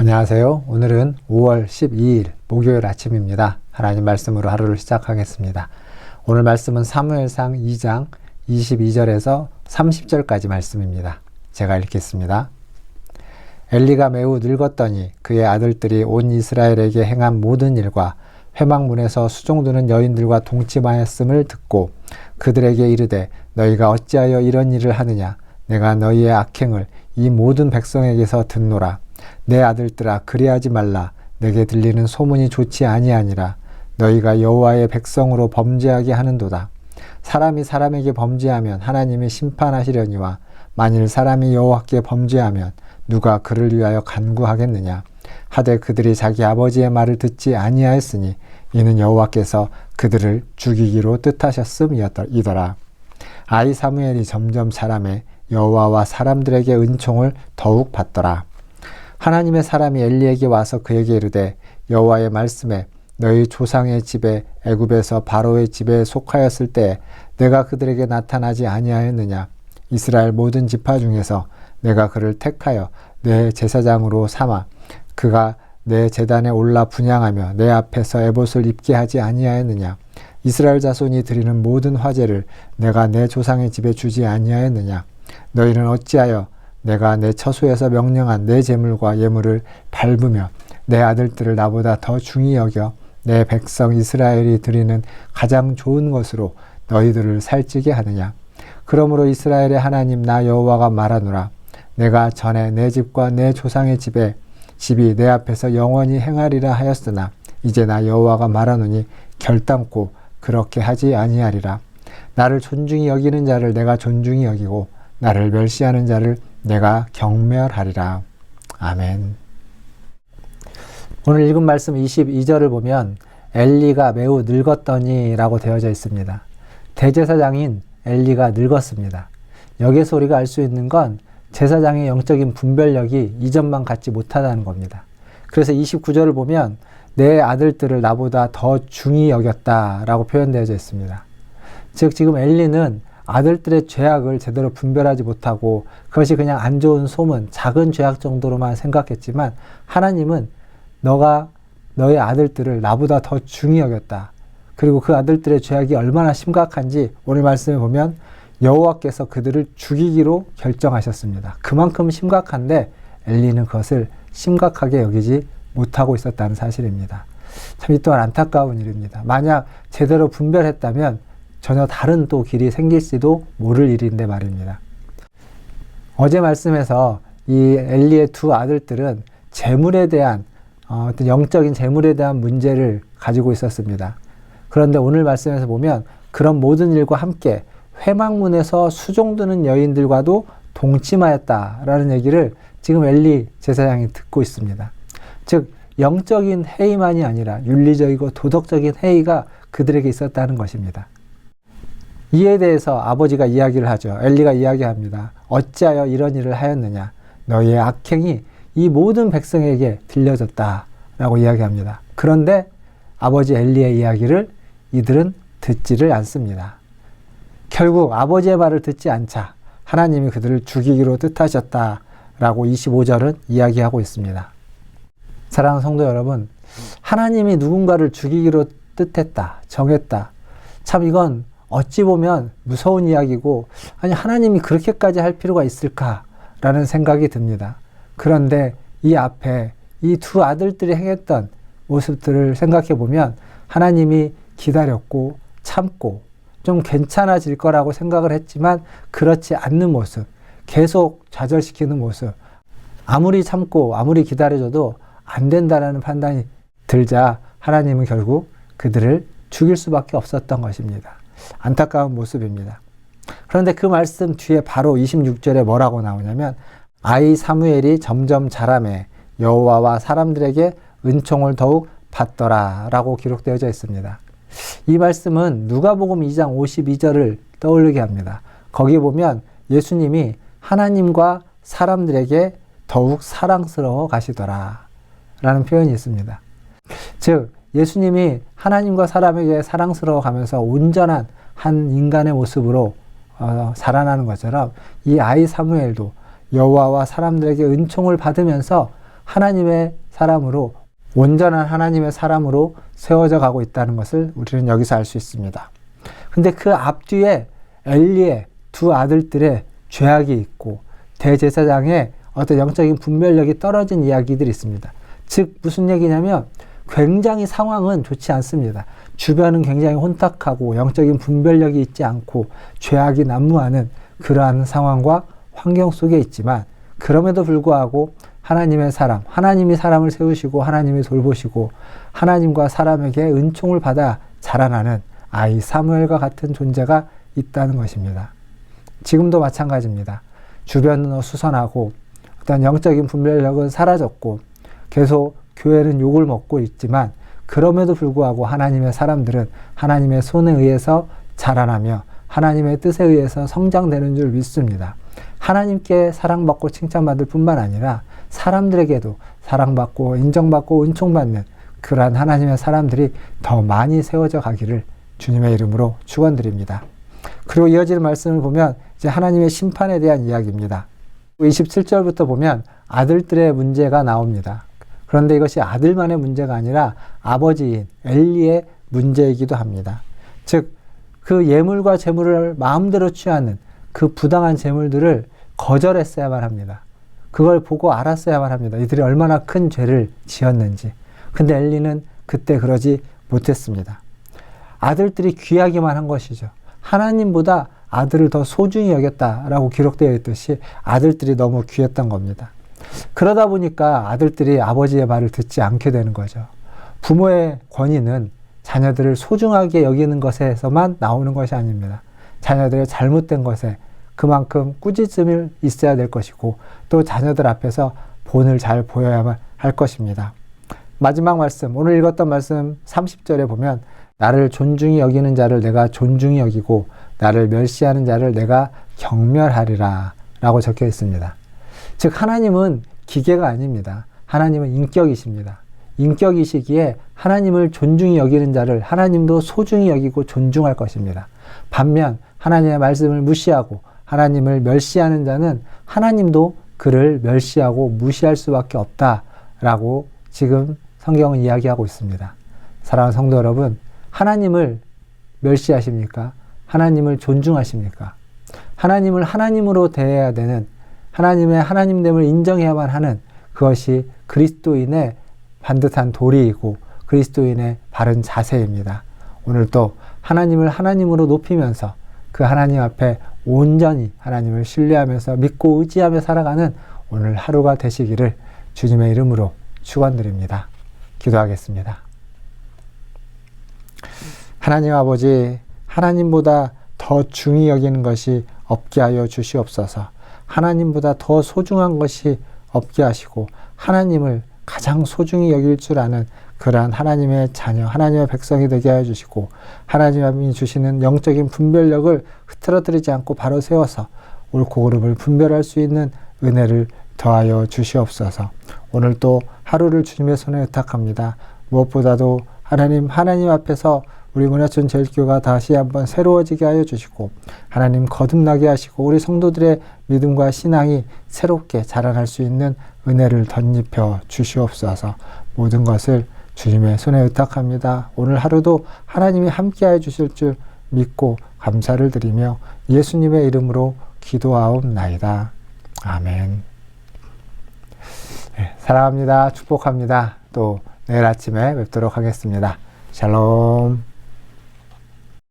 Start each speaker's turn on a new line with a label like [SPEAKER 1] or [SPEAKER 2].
[SPEAKER 1] 안녕하세요. 오늘은 5월 12일 목요일 아침입니다. 하나님 말씀으로 하루를 시작하겠습니다. 오늘 말씀은 사무엘상 2장 22절에서 30절까지 말씀입니다. 제가 읽겠습니다. 엘리가 매우 늙었더니 그의 아들들이 온 이스라엘에게 행한 모든 일과 회막문에서 수종드는 여인들과 동침하였음을 듣고 그들에게 이르되 너희가 어찌하여 이런 일을 하느냐? 내가 너희의 악행을 이 모든 백성에게서 듣노라. 내 아들들아 그리하지 말라. 내게 들리는 소문이 좋지 아니하니라. 너희가 여호와의 백성으로 범죄하게 하는도다. 사람이 사람에게 범죄하면 하나님이 심판하시려니와 만일 사람이 여호와께 범죄하면 누가 그를 위하여 간구하겠느냐. 하되 그들이 자기 아버지의 말을 듣지 아니하였으니 이는 여호와께서 그들을 죽이기로 뜻하셨음이더라. 아이 사무엘이 점점 자라매 여호와와 사람들에게 은총을 더욱 받더라. 하나님의 사람이 엘리에게 와서 그에게 이르되 여호와의 말씀에 너희 조상의 집에 애굽에서 바로의 집에 속하였을 때에 내가 그들에게 나타나지 아니하였느냐. 이스라엘 모든 지파 중에서 내가 그를 택하여 내 제사장으로 삼아 그가 내 제단에 올라 분향하며 내 앞에서 에봇을 입게 하지 아니하였느냐. 이스라엘 자손이 드리는 모든 화제를 내가 내 조상의 집에 주지 아니하였느냐. 너희는 어찌하여 내가 내 처소에서 명령한 내 제물과 예물을 밟으며 내 아들들을 나보다 더 중히 여겨 내 백성 이스라엘이 드리는 가장 좋은 것으로 너희들을 살찌게 하느냐. 그러므로 이스라엘의 하나님 나 여호와가 말하노라. 내가 전에 내 집과 내 조상의 집이 내 앞에서 영원히 행하리라 하였으나 이제 나 여호와가 말하노니 결단코 그렇게 하지 아니하리라. 나를 존중히 여기는 자를 내가 존중히 여기고 나를 멸시하는 자를 내가 경멸하리라. 아멘. 오늘 읽은 말씀 22절을 보면 엘리가 매우 늙었더니 라고 되어져 있습니다. 대제사장인 엘리가 늙었습니다. 여기에서 우리가 알 수 있는 건 제사장의 영적인 분별력이 이전만 갖지 못하다는 겁니다. 그래서 29절을 보면 내 아들들을 나보다 더 중히 여겼다 라고 표현되어져 있습니다. 즉 지금 엘리는 아들들의 죄악을 제대로 분별하지 못하고 그것이 그냥 안 좋은 소문, 작은 죄악 정도로만 생각했지만 하나님은 너가 너의 아들들을 나보다 더 중히 여겼다. 그리고 그 아들들의 죄악이 얼마나 심각한지 오늘 말씀에 보면 여호와께서 그들을 죽이기로 결정하셨습니다. 그만큼 심각한데 엘리는 그것을 심각하게 여기지 못하고 있었다는 사실입니다. 참 이 또한 안타까운 일입니다. 만약 제대로 분별했다면 전혀 다른 또 길이 생길지도 모를 일인데 말입니다. 어제 말씀에서 이 엘리의 두 아들들은 재물에 대한 어떤 영적인 재물에 대한 문제를 가지고 있었습니다. 그런데 오늘 말씀에서 보면 그런 모든 일과 함께 회막문에서 수종드는 여인들과도 동침하였다라는 얘기를 지금 엘리 제사장이 듣고 있습니다. 즉 영적인 해이만이 아니라 윤리적이고 도덕적인 해이가 그들에게 있었다는 것입니다. 이에 대해서 아버지가 이야기를 하죠. 엘리가 이야기합니다. 어찌하여 이런 일을 하였느냐. 너희의 악행이 이 모든 백성에게 들려졌다 라고 이야기합니다. 그런데 아버지 엘리의 이야기를 이들은 듣지를 않습니다. 결국 아버지의 말을 듣지 않자 하나님이 그들을 죽이기로 뜻하셨다 라고 25절은 이야기하고 있습니다. 사랑하는 성도 여러분, 하나님이 누군가를 죽이기로 뜻했다, 정했다. 참 이건 어찌 보면 무서운 이야기고 아니 하나님이 그렇게까지 할 필요가 있을까라는 생각이 듭니다. 그런데 이 앞에 이 두 아들들이 행했던 모습들을 생각해 보면 하나님이 기다렸고 참고 좀 괜찮아질 거라고 생각을 했지만 그렇지 않는 모습, 계속 좌절시키는 모습, 아무리 참고 아무리 기다려줘도 안 된다라는 판단이 들자 하나님은 결국 그들을 죽일 수밖에 없었던 것입니다. 안타까운 모습입니다. 그런데 그 말씀 뒤에 바로 26절에 뭐라고 나오냐면 아이 사무엘이 점점 자라매 여호와와 사람들에게 은총을 더욱 받더라 라고 기록되어져 있습니다. 이 말씀은 누가복음 2장 52절을 떠올리게 합니다. 거기 보면 예수님이 하나님과 사람들에게 더욱 사랑스러워 가시더라 라는 표현이 있습니다. 즉 예수님이 하나님과 사람에게 사랑스러워 가면서 온전한 한 인간의 모습으로 살아나는 것처럼 이 아이 사무엘도 여호와와 사람들에게 은총을 받으면서 하나님의 사람으로, 온전한 하나님의 사람으로 세워져 가고 있다는 것을 우리는 여기서 알 수 있습니다. 근데 그 앞뒤에 엘리의 두 아들들의 죄악이 있고 대제사장의 어떤 영적인 분별력이 떨어진 이야기들이 있습니다. 즉 무슨 얘기냐면 굉장히 상황은 좋지 않습니다. 주변은 굉장히 혼탁하고 영적인 분별력이 있지 않고 죄악이 난무하는 그러한 상황과 환경 속에 있지만, 그럼에도 불구하고 하나님의 사람, 하나님이 사람을 세우시고 하나님이 돌보시고 하나님과 사람에게 은총을 받아 자라나는 아이 사무엘과 같은 존재가 있다는 것입니다. 지금도 마찬가지입니다. 주변은 어수선하고 어떤 영적인 분별력은 사라졌고 계속 교회는 욕을 먹고 있지만, 그럼에도 불구하고 하나님의 사람들은 하나님의 손에 의해서 자라나며 하나님의 뜻에 의해서 성장되는 줄 믿습니다. 하나님께 사랑받고 칭찬받을 뿐만 아니라 사람들에게도 사랑받고 인정받고 은총받는 그러한 하나님의 사람들이 더 많이 세워져 가기를 주님의 이름으로 축원드립니다. 그리고 이어지는 말씀을 보면 이제 하나님의 심판에 대한 이야기입니다. 27절부터 보면 아들들의 문제가 나옵니다. 그런데 이것이 아들만의 문제가 아니라 아버지인 엘리의 문제이기도 합니다. 즉, 그 예물과 재물을 마음대로 취하는 그 부당한 재물들을 거절했어야만 합니다. 그걸 보고 알았어야만 합니다. 이들이 얼마나 큰 죄를 지었는지. 근데 엘리는 그때 그러지 못했습니다. 아들들이 귀하기만 한 것이죠. 하나님보다 아들을 더 소중히 여겼다라고 기록되어 있듯이 아들들이 너무 귀했던 겁니다. 그러다 보니까 아들들이 아버지의 말을 듣지 않게 되는 거죠. 부모의 권위는 자녀들을 소중하게 여기는 것에서만 나오는 것이 아닙니다. 자녀들의 잘못된 것에 그만큼 꾸짖음이 있어야 될 것이고, 또 자녀들 앞에서 본을 잘 보여야만 할 것입니다. 마지막 말씀, 오늘 읽었던 말씀 30절에 보면 나를 존중히 여기는 자를 내가 존중히 여기고 나를 멸시하는 자를 내가 경멸하리라 라고 적혀 있습니다. 즉 하나님은 기계가 아닙니다. 하나님은 인격이십니다. 인격이시기에 하나님을 존중히 여기는 자를 하나님도 소중히 여기고 존중할 것입니다. 반면 하나님의 말씀을 무시하고 하나님을 멸시하는 자는 하나님도 그를 멸시하고 무시할 수밖에 없다라고 지금 성경은 이야기하고 있습니다. 사랑하는 성도 여러분, 하나님을 멸시하십니까? 하나님을 존중하십니까? 하나님을 하나님으로 대해야 되는, 하나님의 하나님됨을 인정해야만 하는 그것이 그리스도인의 반듯한 도리이고 그리스도인의 바른 자세입니다. 오늘도 하나님을 하나님으로 높이면서 그 하나님 앞에 온전히 하나님을 신뢰하면서 믿고 의지하며 살아가는 오늘 하루가 되시기를 주님의 이름으로 축원드립니다. 기도하겠습니다. 하나님 아버지, 하나님보다 더 중히 여기는 것이 없게 하여 주시옵소서. 하나님보다 더 소중한 것이 없게 하시고 하나님을 가장 소중히 여길 줄 아는 그러한 하나님의 자녀, 하나님의 백성이 되게 하여 주시고, 하나님이 주시는 영적인 분별력을 흐트러뜨리지 않고 바로 세워서 옳고 그름을 분별할 수 있는 은혜를 더하여 주시옵소서. 오늘 또 하루를 주님의 손에 의탁합니다. 무엇보다도 하나님 앞에서 우리 문화촌 제일교회가 다시 한번 새로워지게 하여 주시고, 하나님 거듭나게 하시고 우리 성도들의 믿음과 신앙이 새롭게 자라날 수 있는 은혜를 덧입혀 주시옵소서. 모든 것을 주님의 손에 의탁합니다. 오늘 하루도 하나님이 함께하여 주실 줄 믿고 감사를 드리며 예수님의 이름으로 기도하옵나이다. 아멘. 네, 사랑합니다. 축복합니다. 또 내일 아침에 뵙도록 하겠습니다. 샬롬.